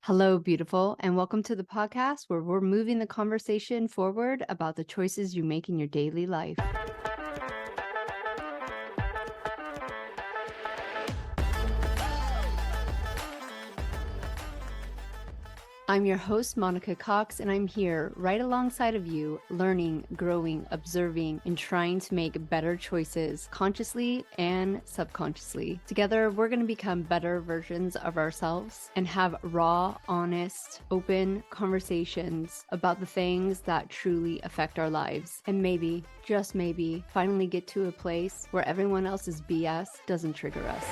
Hello, beautiful, and welcome to the podcast where we're moving the conversation forward about the choices you make in your daily life. I'm your host, Monica Cox, and I'm here right alongside of you, learning, growing, observing, and trying to make better choices consciously and subconsciously. Together, we're going to become better versions of ourselves and have raw, honest, open conversations about the things that truly affect our lives. And maybe, just maybe, finally get to a place where everyone else's BS doesn't trigger us.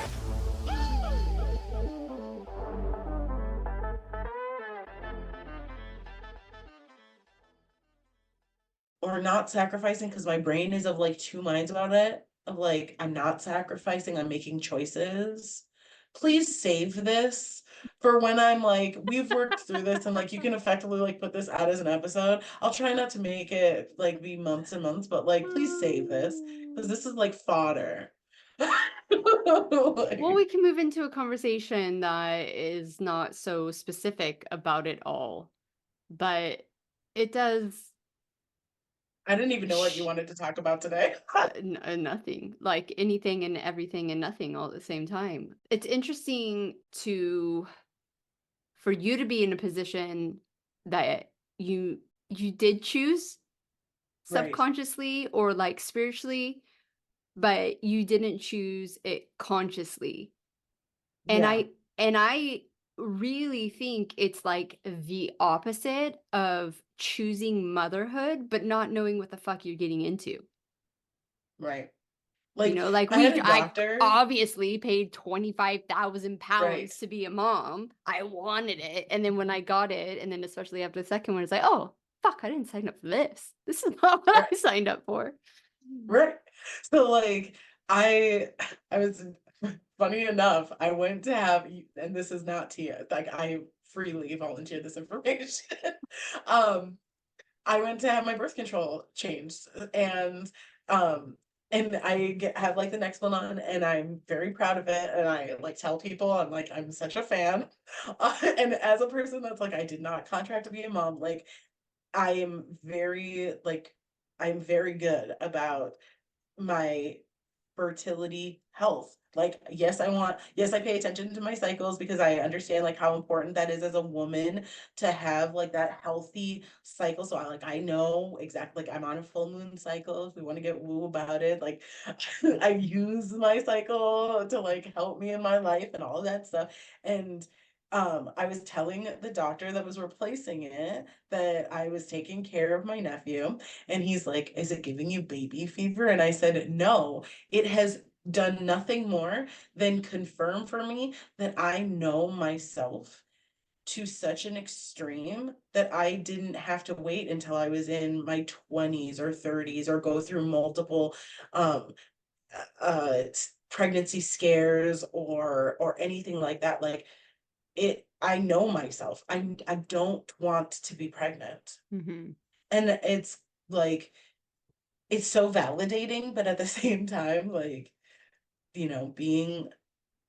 Or not sacrificing, because my brain is of like two minds about it. Of like, I'm not sacrificing, I'm making choices. Please save this for when I'm like, we've worked through this and like you can effectively like put this out as an episode. I'll try not to make it like be months and months, but like please save this because this is like fodder. Well, we can move into a conversation that is not so specific about it all, but it does I didn't even know what you wanted to talk about today. nothing, like anything and everything and nothing all at the same time. It's interesting for you to be in a position that you did choose Right. subconsciously or like spiritually, but you didn't choose it consciously. And Yeah. I really think it's like the opposite of choosing motherhood, but not knowing what the fuck you're getting into. Right. You Like know, like I had a I doctor. obviously paid 25,000 Right. pounds to be a mom. I wanted it. And then when I got it, and then especially after the second one, it's like, oh, fuck, I didn't sign up for this. This is not what Right. I signed up for. Right. So like I I was funny enough, I went to have and this is not Tia, like I freely volunteered this information. um I went to have my birth control changed um and have like the next one on and I'm very proud of it and I like tell people I'm like I'm such a fan. And as a person that's like I did not contract to be a mom, like I am very like I'm very good about my fertility health. Like, yes, I pay attention to my cycles because I understand like how important that is as a woman to have like that healthy cycle. So I know exactly like I'm on a full moon cycle. If we want to get woo about it, like I use my cycle to like help me in my life and all of that stuff. And I was telling the doctor that was replacing it that I was taking care of my nephew and he's like, "Is it giving you baby fever?" And I said, "No, it has done nothing more than confirm for me that I know myself to such an extreme that I didn't have to wait until I was in my 20s or 30s or go through multiple um pregnancy scares or anything like that. Like I know myself. I don't want to be pregnant. Hmm. And it's like it's so validating, but at the same time, like, being,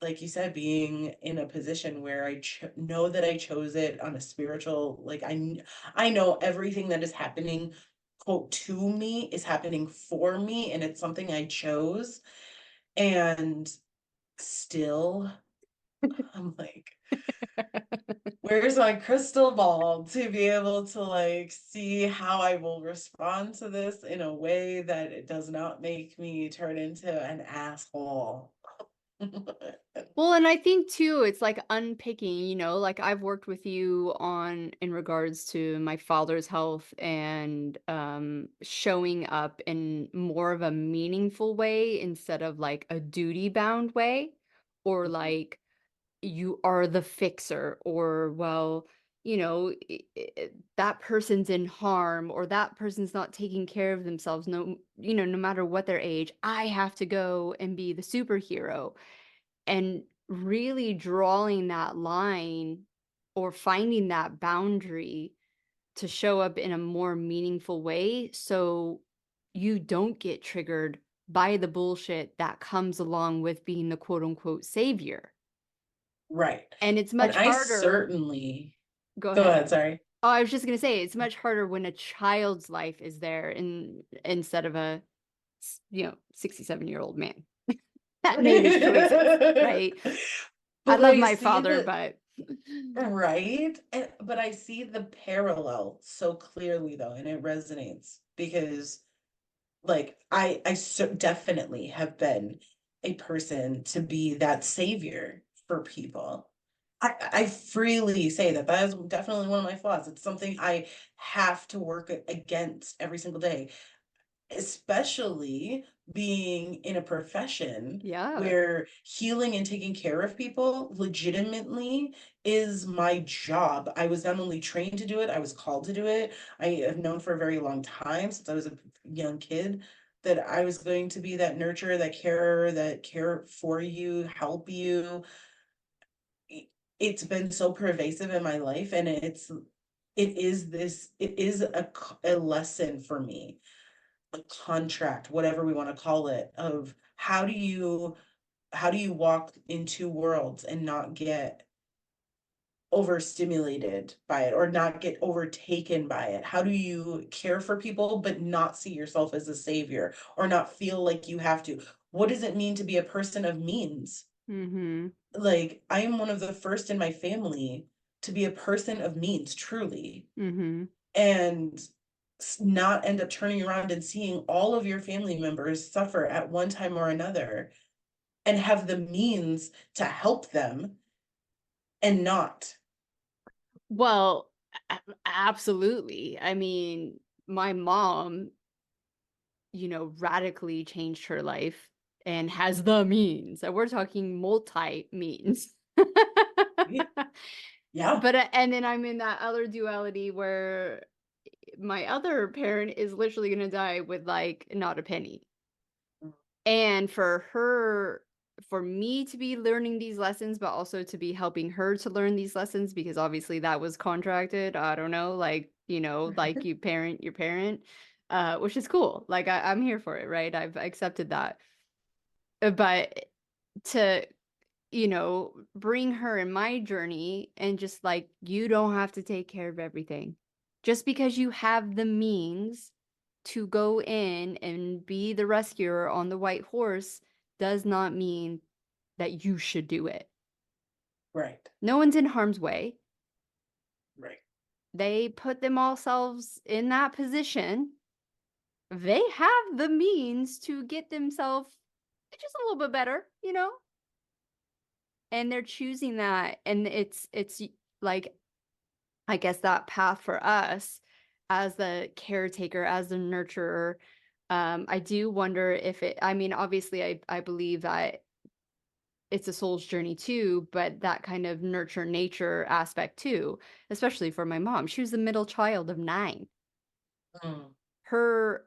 like you said, being in a position where know that I chose it on a spiritual, like, I know everything that is happening, quote, to me is happening for me, and it's something I chose. And still, I'm like, where's my crystal ball to be able to like see how I will respond to this in a way that it does not make me turn into an asshole. Well, and I think too, it's like unpicking, like I've worked with you on in regards to my father's health and showing up in more of a meaningful way instead of like a duty bound way, or Mhm. like you are the fixer, or well, that person's in harm, or that person's not taking care of themselves, no matter what their age, I have to go and be the superhero. And really drawing that line or finding that boundary to show up in a more meaningful way so you don't get triggered by the bullshit that comes along with being the quote unquote savior. Right. And it's And much I harder. certainly Go go ahead. ahead, sorry. Oh, I was just gonna say it's much harder when a child's life is there instead of a 67-year-old man that made his choices, right? I But love I my see father, the but right, but I see the parallel so clearly though, and it resonates because like definitely have been a person to be that savior for people. I freely say that that is definitely one of my flaws. It's something I have to work against every single day, especially being in a profession yeah. where healing and taking care of people legitimately is my job. I was not only trained to do it, I was called to do it. I have known for a very long time, since I was a young kid, that I was going to be that nurturer, that carer, that care for you, help you. It's been so pervasive in my life, and it is a lesson for me, a contract, whatever we want to call it, of how do you walk in two worlds and not get overstimulated by it or not get overtaken by it? How do you care for people but not see yourself as a savior or not feel like you have to? What does it mean to be a person of means? Mm-hmm. Like, I am one of the first in my family to be a person of means, truly, Mm-hmm. and not end up turning around and seeing all of your family members suffer at one time or another and have the means to help them and not. Well, absolutely. I mean, my mom, radically changed her life and has the means. And we're talking multi means. Yeah. But and then I'm in that other duality where my other parent is literally going to die with like not a penny. And for me to be learning these lessons, but also to be helping her to learn these lessons, because obviously that was contracted. I don't know, like, like you parent your parent, which is cool. Like I'm here for it, right? I've accepted that. But to, bring her in my journey and just like, you don't have to take care of everything. Just because you have the means to go in and be the rescuer on the white horse does not mean that you should do it. Right. No one's in harm's way. Right. They put themselves in that position. They have the means to get themselves just a little bit better, and they're choosing that. And it's like, I guess that path for us as the caretaker, as the nurturer. I do wonder if I mean, obviously, I believe that it's a soul's journey too, but that kind of nurture nature aspect too, especially for my mom. She was the middle child of 9. Mm. Her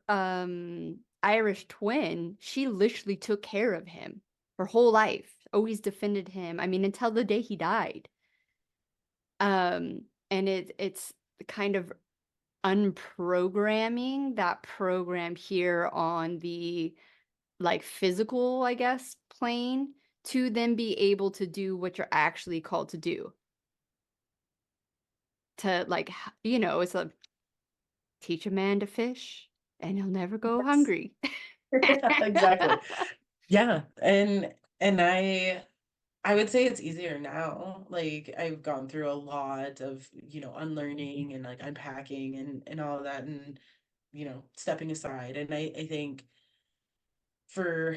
Irish twin, she literally took care of him her whole life, always defended him. I mean, until the day he died. And it's kind of unprogramming that program here on the like physical, I guess, plane to then be able to do what you're actually called to do. To like, it's like teach a man to fish and he'll never go Yes. hungry. Exactly. Yeah. And I would say it's easier now. Like, I've gone through a lot of, unlearning and like unpacking and all of that, and stepping aside. And I think for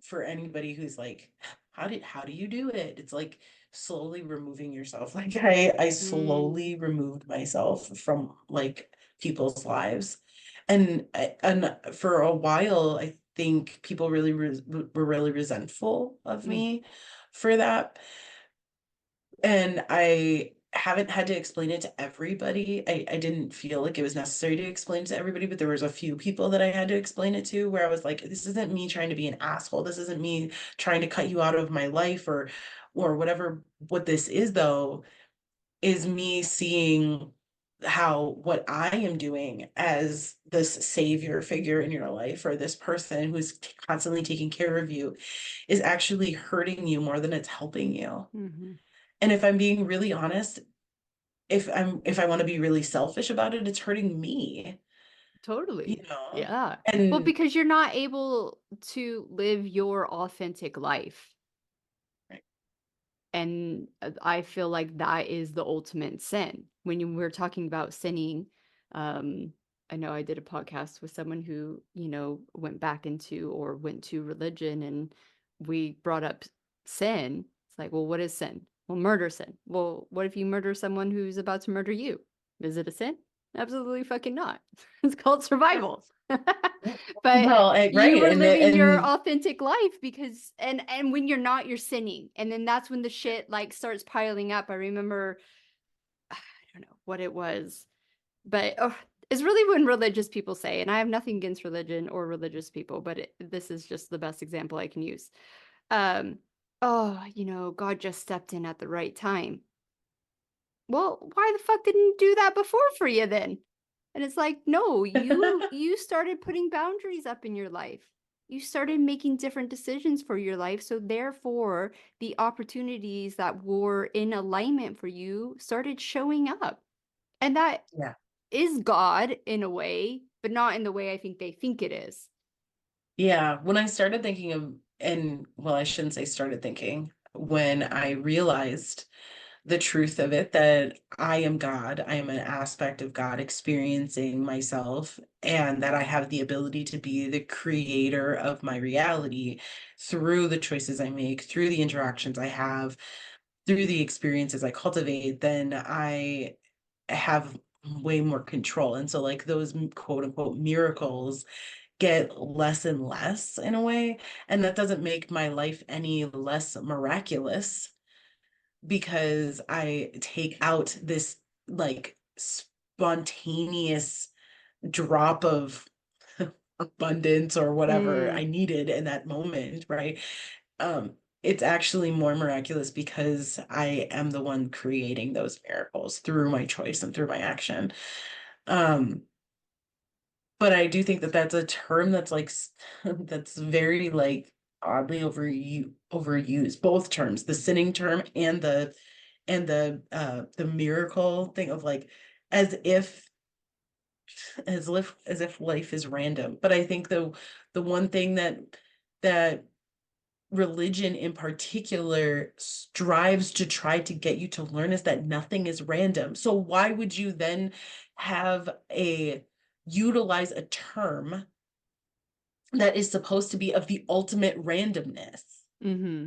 for anybody who's like, how do you do it? It's like slowly removing yourself. Like, I Mm, slowly removed myself from like people's lives. And for a while, I think people really were really resentful of mm, me for that. And I haven't had to explain it to everybody. I didn't feel like it was necessary to explain to everybody, but there was a few people that I had to explain it to, where I was like, this isn't me trying to be an asshole. This isn't me trying to cut you out of my life or whatever. What this is though is me seeing how what I am doing as this savior figure in your life, or this person who's constantly taking care of you, is actually hurting you more than it's helping you. Mm-hmm. And if I'm being really honest, if I want to be really selfish about it, it's hurting me, Totally. know? Yeah. Well, And because you're not able to live your authentic life. right. And I feel like that is the ultimate sin. When we're talking about sinning, um, I know I did a podcast with someone who, went back into or went to religion, and we brought up sin. It's like, well, what is sin? Well, murder sin. Well, what if you murder someone who's about to murder you? Is it a sin? Absolutely fucking not. It's called survival. But Well, you right. were And living your and authentic life because and when you're not, you're sinning. And then that's when the shit like starts piling up. I remember I don't know what it was, but it's really when religious people say, and I have nothing against religion or religious people, but this is just the best example I can use. Um, oh, God just stepped in at the right time. Well, why the fuck didn't you do that before for you then? And it's like, no, you started putting boundaries up in your life. You started making different decisions for your life. So therefore, the opportunities that were in alignment for you started showing up. And that yeah. is God in a way, but not in the way I think they think it is. Yeah, when I started thinking of, and well, I shouldn't say started thinking, when I realized the truth of it, that I am God, I am an aspect of God experiencing myself, and that I have the ability to be the creator of my reality through the choices I make, through the interactions I have, through the experiences I cultivate, then I have way more control. And so, like, those quote unquote miracles get less and less in a way. And that doesn't make my life any less miraculous, because I take out this like spontaneous drop of abundance or whatever I Mm, needed in that moment, right? It's actually more miraculous because I am the one creating those miracles through my choice and through my action. Um, but I do think that that's a term that's like that's very like oddly overused. Both terms, the sinning term and the miracle thing, of like as if as if life is random. But I think the one thing that religion in particular strives to try to get you to learn is that nothing is random. So why would you then have a utilize a term that is supposed to be of the ultimate randomness? mm-hmm.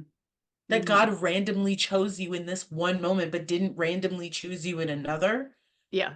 That Mm-hmm. God randomly chose you in this one moment, but didn't randomly choose you in another? Yeah.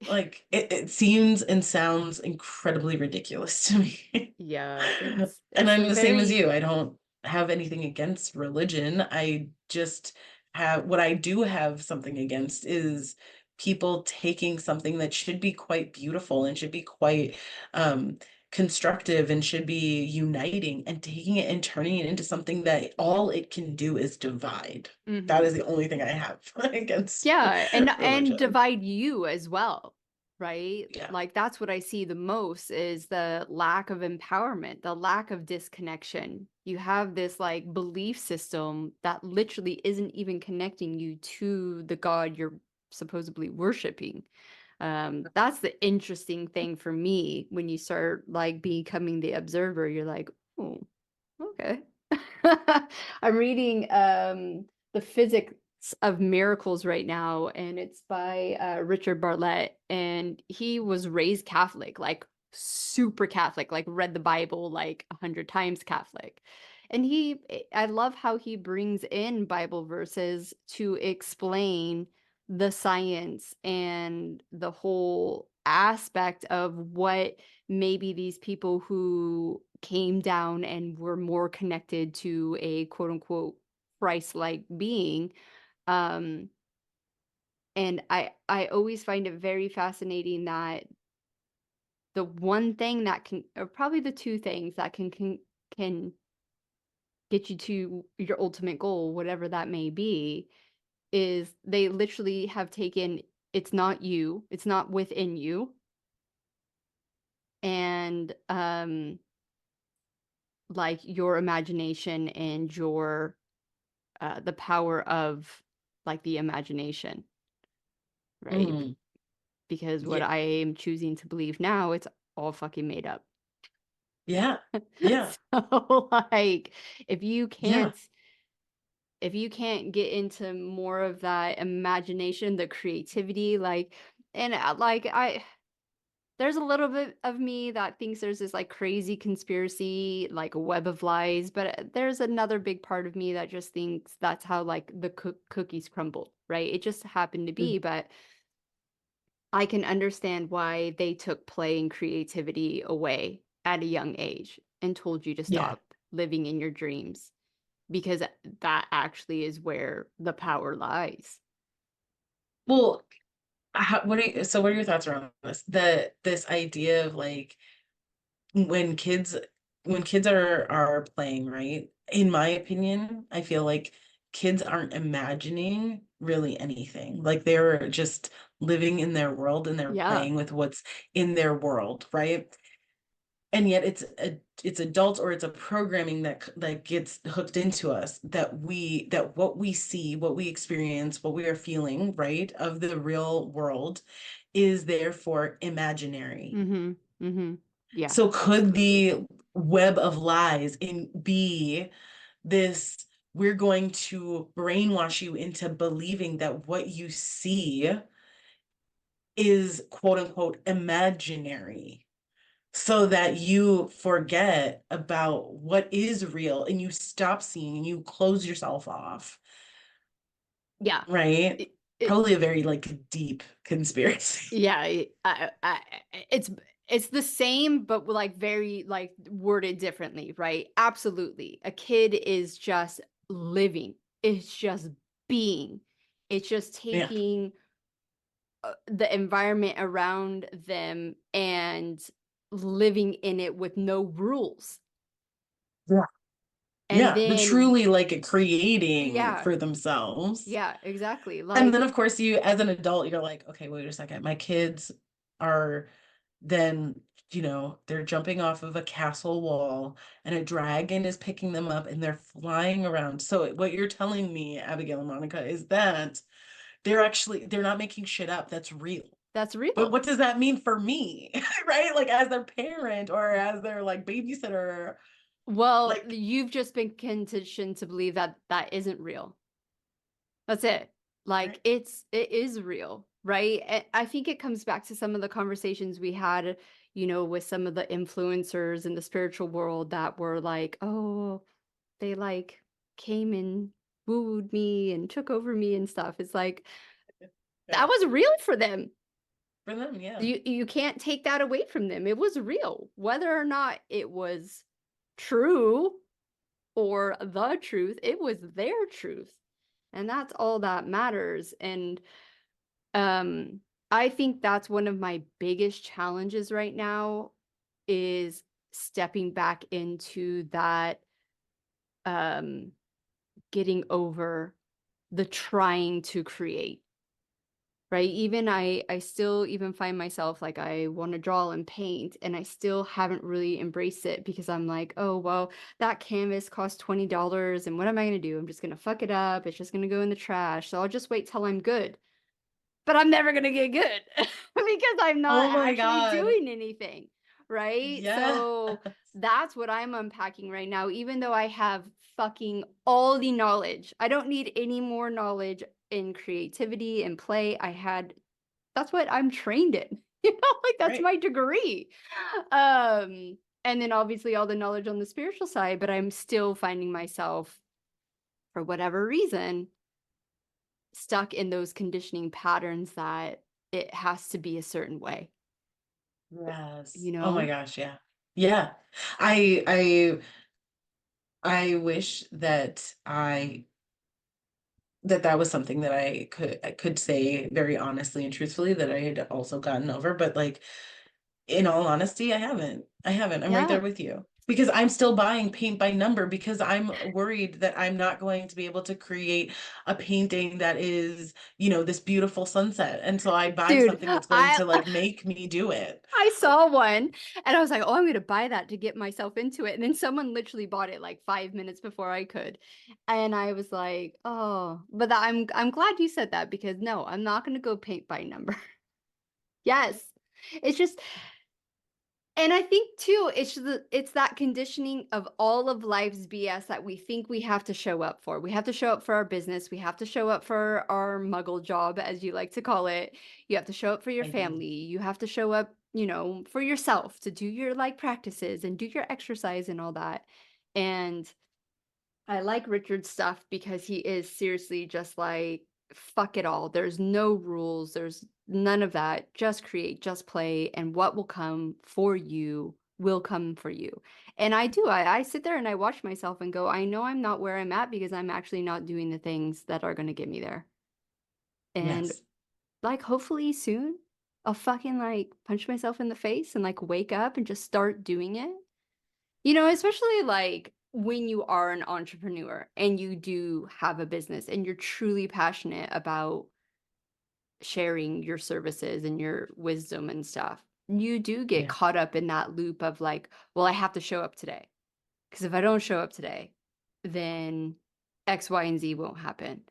Like it seems and sounds incredibly ridiculous to me. Yeah. It's And it's I'm a the same as very you. I don't have anything against religion. I just have what I do have something against is people taking something that should be quite beautiful and should be quite um constructive and should be uniting, and taking it and turning it into something that all it can do is divide. That mm-hmm. is the only thing I have against Yeah, and religion. divide you as well, right? Yeah. Like that's what I see the most is the lack of empowerment, the lack of disconnection. You have this like belief system that literally isn't even connecting you to the God you're supposedly worshiping. That's the interesting thing for me when you start like becoming the observer. You're like, oh, okay. I'm reading The Physics of Miracles right now, and it's by Richard Bartlett, and he was raised Catholic, like super Catholic, like read the Bible like 100 times Catholic. And I love how he brings in Bible verses to explain the science and the whole aspect of what maybe these people who came down and were more connected to a quote unquote Christ-like being. Um, and I always find it very fascinating that the one thing that can, or probably the two things that can get you to your ultimate goal, whatever that may be, is they literally have taken it's not you, it's not within you. And like your imagination and your the power of like the imagination, right? Mm, Because what yeah, I am choosing to believe now, it's all fucking made up. yeah, yeah, So like if you yeah. can't get into more of that imagination, the creativity, like, and like I there's a little bit of me that thinks there's this like crazy conspiracy, like a web of lies, but there's another big part of me that just thinks that's how like the cookies crumbled, right? It just happened to Mm, be, but I can understand why they took play and creativity away at a young age and told you to yeah. stop living in your dreams because that actually is where the power lies. Well, so what are your thoughts around this? This idea of like when kids when kids are playing, right? In my opinion, I feel like kids aren't imagining really anything. Like they're just living in their world and they're Yeah. playing with what's in their world, right? And yet it's adults or it's a programming that gets hooked into us that what we see, what we experience, what we are feeling, right, of the real world is therefore imaginary. Mm-hmm. Mm-hmm. Yeah, So could absolutely. the web of lies in be this, we're going to brainwash you into believing that what you see is quote unquote imaginary, so that you forget about what is real and you stop seeing and you close yourself off, Yeah. right? It Probably a very like deep conspiracy. yeah, it's the same but like very like worded differently, right? Absolutely. A kid is just living. It's just being. It's just Yeah. taking the environment around them and living in it with no rules. Yeah. And Yeah. The then truly like creating yeah, for themselves. yeah, exactly. And then, Like of course, you, as an adult, you're like, okay, wait a second. My kids are then, they're jumping off of a castle wall and a dragon is picking them up and they're flying around. So, what you're telling me, Abigail and Monica, is that they're not making shit up. That's real. that's But real. what does that mean for me? Right? Like, as their parent or as their like babysitter, Well, like, you've just been conditioned to believe that that isn't real. That's it. Like right? it is real, right? I think it comes back to some of the conversations we had, with some of the influencers in the spiritual world that were like, "Oh, they like came and wooed me and took over me and stuff." It's like that Yeah. was real for them. For them, yeah. You can't take that away from them. It was real. Whether or not it was true or the truth, it was their truth. And that's all that matters. And um I think that's one of my biggest challenges right now is stepping back into that um getting over the trying to create, right? Even I still even find myself like I want to draw and paint and I still haven't really embraced it because I'm like, oh well, that canvas cost $20 and what am I going to do? I'm just going to fuck it up. It's just going to go in the trash. So I'll just wait till I'm good. But I'm never going to get good because I'm not Oh my actually God. doing anything, right? Yeah. So that's what I'm unpacking right now. Even though I have fucking all the knowledge, I don't need any more knowledge in creativity and play. That's what I'm trained in. Like that's Right. my degree. Um, and then obviously all the knowledge on the spiritual side, but I'm still finding myself, for whatever reason, stuck in those conditioning patterns that it has to be a certain way, Yes. you Oh my know? gosh, yeah. Yeah. I I wish that that was something that I could say very honestly and truthfully that I had also gotten over, but like in all honesty, I haven't. I haven't. I'm right there Yeah. with you. because I'm still buying paint by number because I'm worried that I'm not going to be able to create a painting that is, this beautiful sunset. And so I buy Dude, something that's going I to like make me do it. I saw one and I was like, oh, I'm gonna buy that to get myself into it. And then someone literally bought it like 5 minutes before I could. And I was like, oh, but I'm glad you said that because no, I'm not gonna go paint by number. Yes. It's just, and I think too, it's that conditioning of all of life's BS that we think we have to show up for. We have to show up for our business. We have to show up for our muggle job, as you like to call it. You have to show up for your I do. family. You have to show up, for yourself to do your like practices and do your exercise and all that. And I like Richard's stuff because he is seriously just like, fuck it all. There's no rules. There's none of that. Just create, just play, and what will come for you will come for you. And I do. I sit there and I watch myself and go, I know I'm not where I'm at because I'm actually not doing the things that are going to get me there. And Yes. like, hopefully soon, I'll fucking like punch myself in the face and like wake up and just start doing it. Especially like when you are an entrepreneur and you do have a business and you're truly passionate about sharing your services and your wisdom and stuff, you do get Yeah. caught up in that loop of like, well, I have to show up today. Because if I don't show up today, then X, Y, and Z won't happen.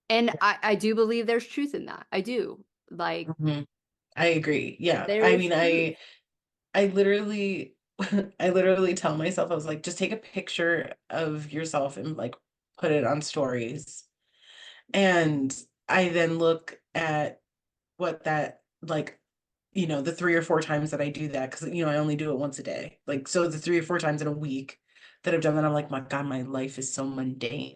And I do believe there's truth in that. I do. Like, Mhm. I agree. Yeah. there I is mean, truth. I literally I literally tell myself, I was like, just take a picture of yourself and like put it on stories. And I then look at what that like, the 3 or 4 times that I do that, because I only do it once a day. Like, so the 3 or 4 times in a week that I've done that, I'm like, my God, my life is so mundane.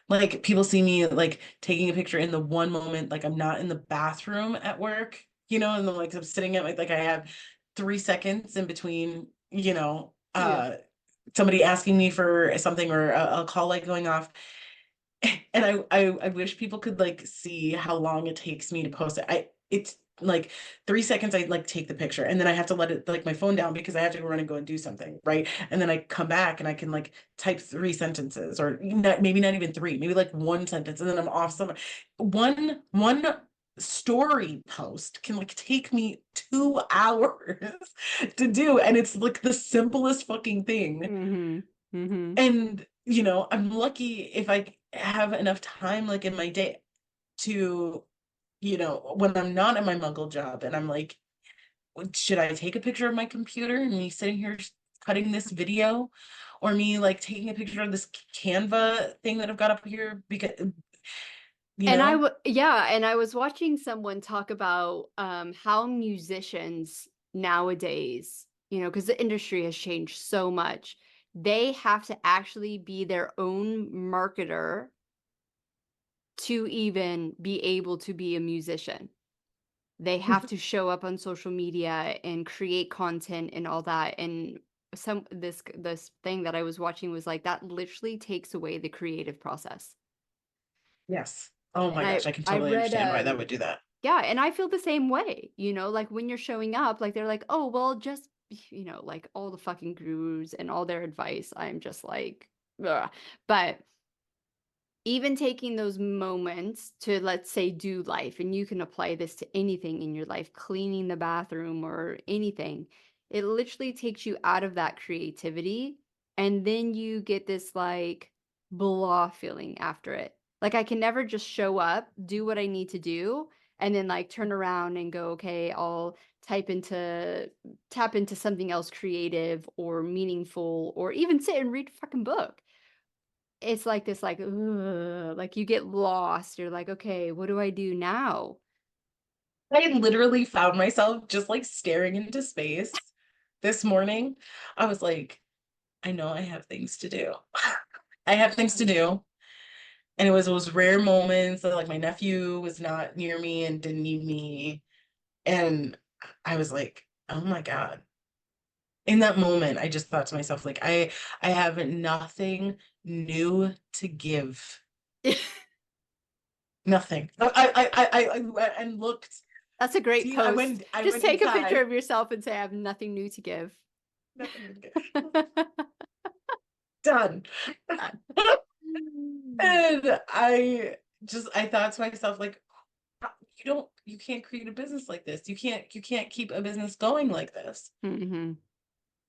Like, people see me like taking a picture in the one moment, like I'm not in the bathroom at work, and then like I'm sitting at like I have 3 seconds in between, Yeah. somebody asking me for something or a call like going off. And I wish people could like see how long it takes me to post it. It's like 3 seconds. I like take the picture and then I have to let it like my phone down because I have to go run and go and do something, right? And then I come back and I can like type 3 sentences or maybe not even three, maybe like one sentence, and then I'm off somewhere. One story post can like take me 2 hours to do, and it's like the simplest fucking thing. Mm-hmm. Mm-hmm. And, I'm lucky if I have enough time like in my day to, when I'm not in my muggle job and I'm like, should I take a picture of my computer and me sitting here cutting this video, or me like taking a picture of this Canva thing that I've got up here because, you And know? yeah, and I was watching someone talk about how musicians nowadays, because the industry has changed so much, they have to actually be their own marketer to even be able to be a musician. They have to show up on social media and create content and all that. And this thing that I was watching was like that literally takes away the creative process. Yes. Oh And my gosh, I can I totally read understand why that would do that. yeah, and I feel the same way, like when you're showing up, like they're like, "Oh, well, just, like all the fucking gurus and all their advice." I'm just like, ugh. But even taking those moments to, let's say, do life, and you can apply this to anything in your life, cleaning the bathroom or anything, it literally takes you out of that creativity. And then you get this like blah feeling after it. Like I can never just show up, do what I need to do, and then like turn around and go, okay, I'll tap into something else creative or meaningful, or even sit and read a fucking book. It's like this, like, ugh, like you get lost. You're like, okay, what do I do now? I literally found myself just like staring into space this morning. I was like, I know I have things to do. I have things to do. And it was those rare moments that like my nephew was not near me and didn't need me. And I was like, oh my God. In that moment, I just thought to myself, like, I have nothing new to give. Nothing. I went and looked. That's a great See, I post. went I Just went take a picture inside. of yourself and say, I have nothing new to give. Nothing good. Done. And I thought to myself, like, you can't create a business like this. You can't keep a business going like this. Mm-hmm.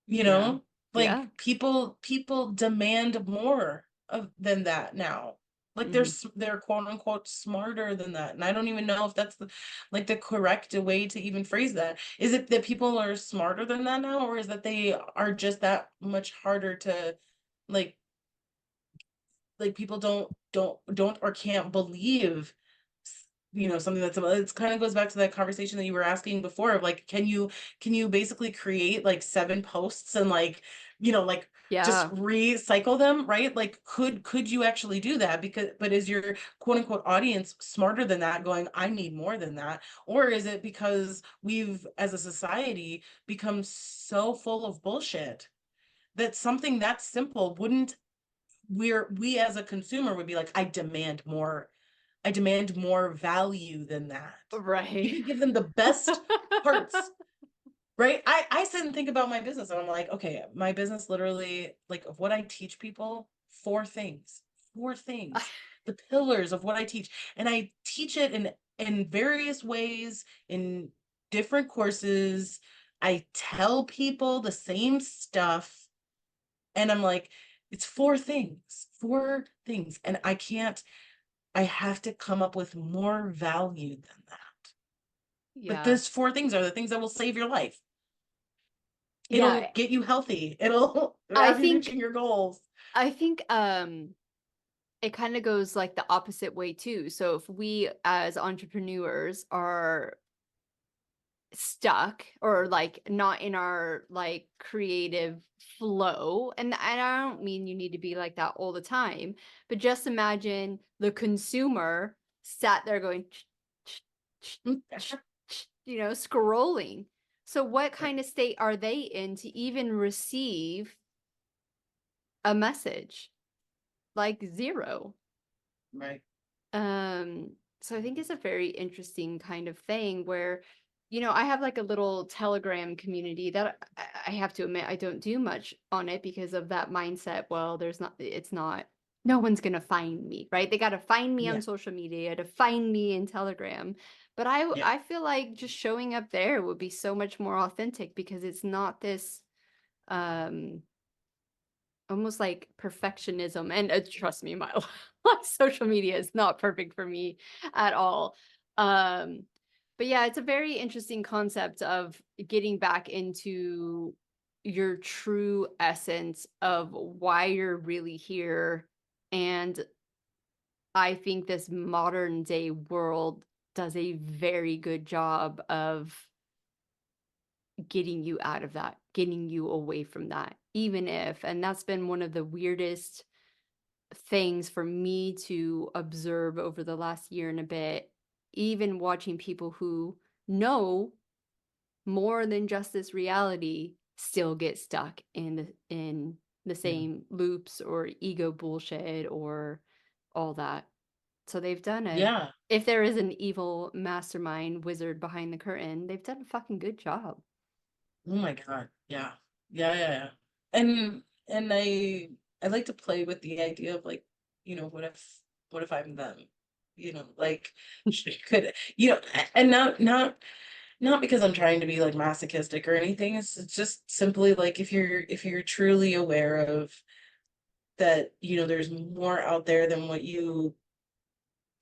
You Yeah. know, Yeah. like people demand more than that now. Like Mm-hmm. they're quote unquote smarter than that. And I don't even know if that's the correct way to even phrase that. Is it that people are smarter than that now, or is that they are just that much harder to like people don't or can't believe something that's it's kind of goes back to that conversation that you were asking before of like, can you basically create like 7 posts and like like just Yeah. recycle them, right? Like could you actually do that? But is your quote unquote audience smarter than that, going, I need more than that? Or is it because we've as a society become so full of bullshit that something that simple wouldn't we as a consumer would be like, I demand more value than that. You Right. can give them the best parts, right? I sit and think about my business and I'm like, okay, my business literally, like, of what I teach people, four things, the pillars of what I teach. And I teach it in various ways, in different courses. I tell people the same stuff. And I'm like, it's four things. And I have to come up with more value than that. But Yeah. those 4 things are the things that will save your life. It'll Yeah. get you healthy. It'll I have you think reaching your goals. I think it kind of goes like the opposite way too. So if we as entrepreneurs are stuck or like not in our like creative flow, and I don't mean you need to be like that all the time, but just imagine the consumer sat there going scrolling. So what Right. kind of state are they in to even receive a message? Like zero. Right. So I think it's a very interesting kind of thing where, I have like a little Telegram community that I have to admit I don't do much on it because of that mindset. Well, no one's gonna find me, right? They gotta find me on Yeah. social media to find me in Telegram. But Yeah. I feel like just showing up there would be so much more authentic because it's not this um almost like perfectionism. And trust me, my like social media is not perfect for me at all. um but yeah, it's a very interesting concept of getting back into your true essence of why you're really here. And I think this modern day world does a very good job of getting you out of that, getting you away from that, even if, and that's been one of the weirdest things for me to observe over the last year and a bit, even watching people who know more than just this reality still get stuck in the Yeah. same loops or ego bullshit or all that. So they've done it. Yeah. If there is an evil mastermind wizard behind the curtain, they've done a fucking good job. Oh my God. Yeah. Yeah. Yeah. Yeah. And I like to play with the idea of like, what if I'm them? Like could and not because I'm trying to be like masochistic or anything. It's just simply like if you're truly aware of that, there's more out there than what you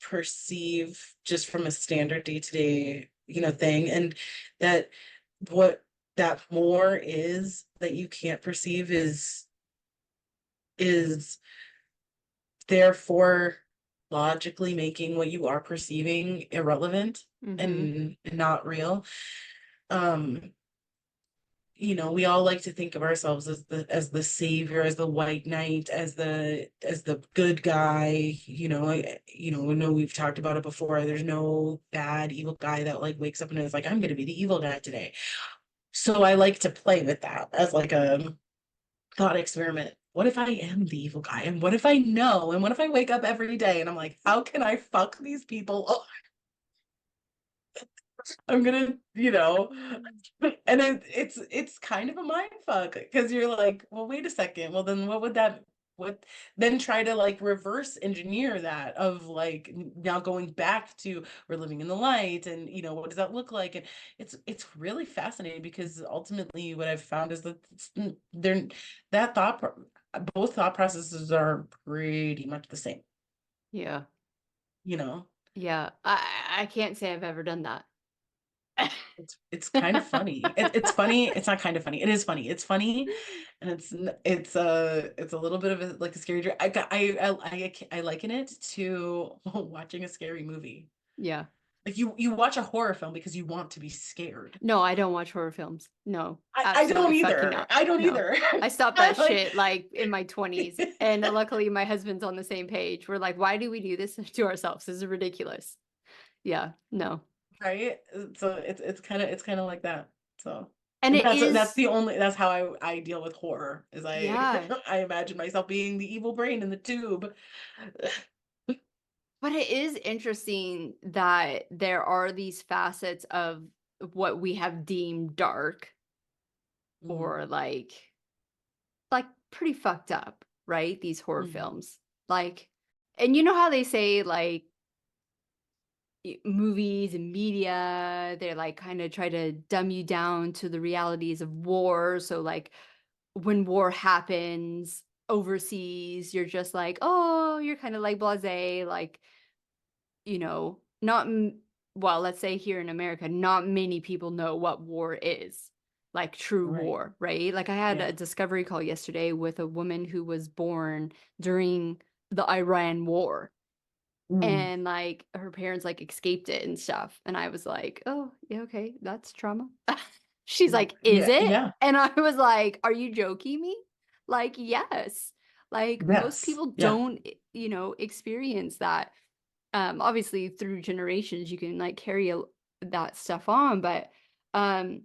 perceive just from a standard day-to-day, thing, and that what that more is that you can't perceive is therefore logically making what you are perceiving irrelevant Mm-hmm. and not real. um we all like to think of ourselves as the savior, as the white knight, as the good guy. I know we've talked about it before. There's no bad evil guy that like wakes up and is like, I'm gonna be the evil guy today. So I like to play with that as like a thought experiment. What if I am the evil guy? And what if I know? And what if I wake up every day and I'm like, how can I fuck these people? I'm gonna, and it's kind of a mind fuck because you're like, well, wait a second. Well, then what then try to like reverse engineer that of like now going back to we're living in the light and what does that look like? And it's really fascinating because ultimately what I've found is that they're that both thought processes are pretty much the same, Yeah. you know. Yeah. I can't say I've ever done that. It's kind of funny. It's funny. It's not kind of funny. It is funny. It's funny, and it's a little bit of like a scary dream. I liken it to watching a scary movie. Yeah. Like you watch a horror film because you want to be scared. No, I don't watch horror films. No, I don't absolutely fucking either. not. I don't No. either. I stopped that Like shit like in my 20s. And luckily my husband's on the same page. We're like, why do we do this to ourselves? This is ridiculous. Yeah, no. right. So it's kind of like that. So And it that's is, the only that's how I deal with horror is I yeah, I imagine myself being the evil brain in the tube. but it is interesting that there are these facets of what we have deemed dark Mhm, or like pretty fucked up, right? These horror mhm, films. Like, and you know how they say like movies and media, they're like kind of try to dumb you down to the realities of war. So like when war happens overseas, you're just like, oh, you're kind of like blasé, like, not well, let's say here in America, not many people know what war is, like true right. war, right? Like I had a Yeah. discovery call yesterday with a woman who was born during the Iran war, Mm, and like her parents like escaped it and stuff, and I was like, oh yeah, okay, that's trauma. She's mm, like, is yeah. it? Yeah. And I was like, are you joking me? Like, yes. Like most Yes. people Yeah. don't experience that. Obviously through generations you can like carry that stuff on, but um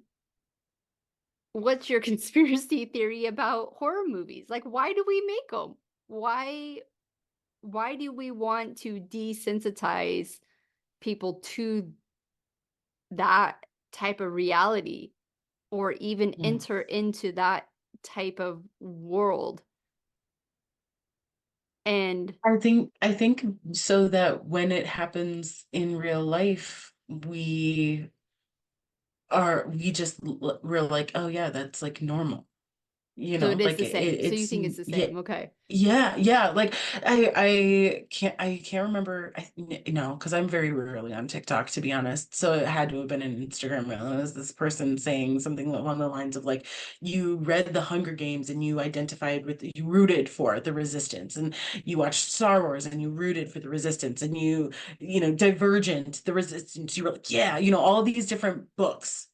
what's your conspiracy theory about horror movies? Like, why do we make them? Why do we want to desensitize people to that type of reality or even Mm. enter into that type of world? And I think so that when it happens in real life, we're like, oh yeah, that's like normal. so it is Like the same. So you it's think it's the yeah. same. Okay. Yeah, like I can't remember because I'm very rarely on TikTok to be honest. So it had to have been an Instagram reel. It was this person saying something along the lines of like you read the Hunger Games and you rooted for the resistance and you watched Star Wars and you rooted for the resistance and Divergent, the resistance, you were like, yeah, all these different books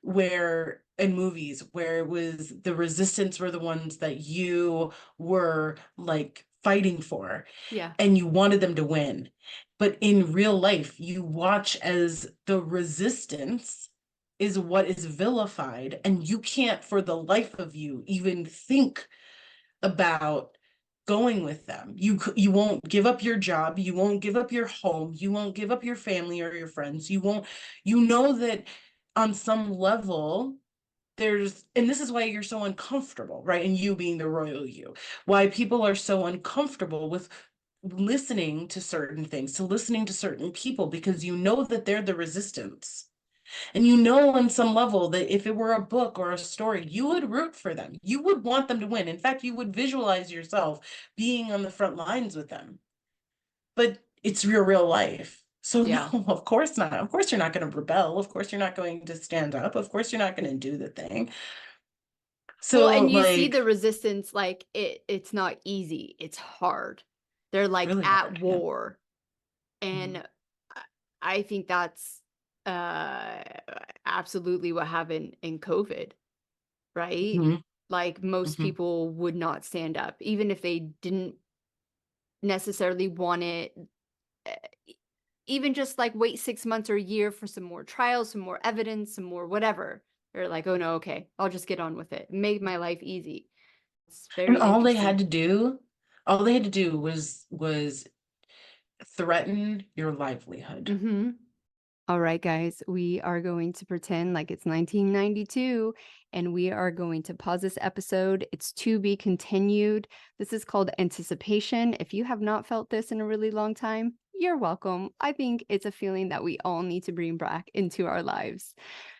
where in movies where it was the resistance were the ones that you were like fighting for Yeah. and you wanted them to win. But in real life, you watch as the resistance is what is vilified, and you can't for the life of you even think about going with them. You won't give up your job, you won't give up your home, you won't give up your family or your friends. You won't that on some level and this is why you're so uncomfortable, right? And you being the royal you. Why people are so uncomfortable with listening to certain things, to listening to certain people because you know that they're the resistance. And on some level that if it were a book or a story, you would root for them. You would want them to win. In fact, you would visualize yourself being on the front lines with them. But it's real life. So Yeah. no, of course not. Of course you're not going to rebel. Of course you're not going to stand up. Of course you're not going to do the thing. Well, So and you see the like resistance, like it's not easy. It's hard. They're it's like really at hard. Yeah. war. Mhm. And I think that's uh absolutely what happened in COVID, right? Mhm. Like most Mhm. people would not stand up, even if they didn't necessarily want it. uh, Even just like wait 6 months or a year for some more trials, some more evidence, some more whatever. They're like, oh no, okay, I'll just get on with it. Make my life easy. It's And very interesting. all they had to do was threaten your livelihood. Mhm. All right, guys, we are going to pretend like it's 1992 and we are going to pause this episode. It's to be continued. This is called anticipation. If you have not felt this in a really long time, you're welcome. I think it's a feeling that we all need to bring back into our lives.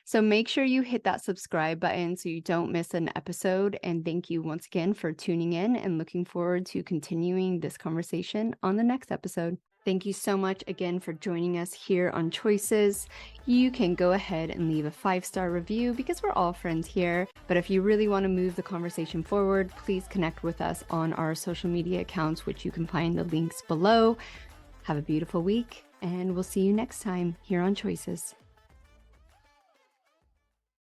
So make sure you hit that subscribe button so you don't miss an episode. And thank you once again for tuning in and looking forward to continuing this conversation on the next episode. Thank you so much again for joining us here on Choices. You can go ahead and leave a 5-star review because we're all friends here. But if you really want to move the conversation forward, please connect with us on our social media accounts, which you can find the links below. Have a beautiful week, and we'll see you next time here on Choices.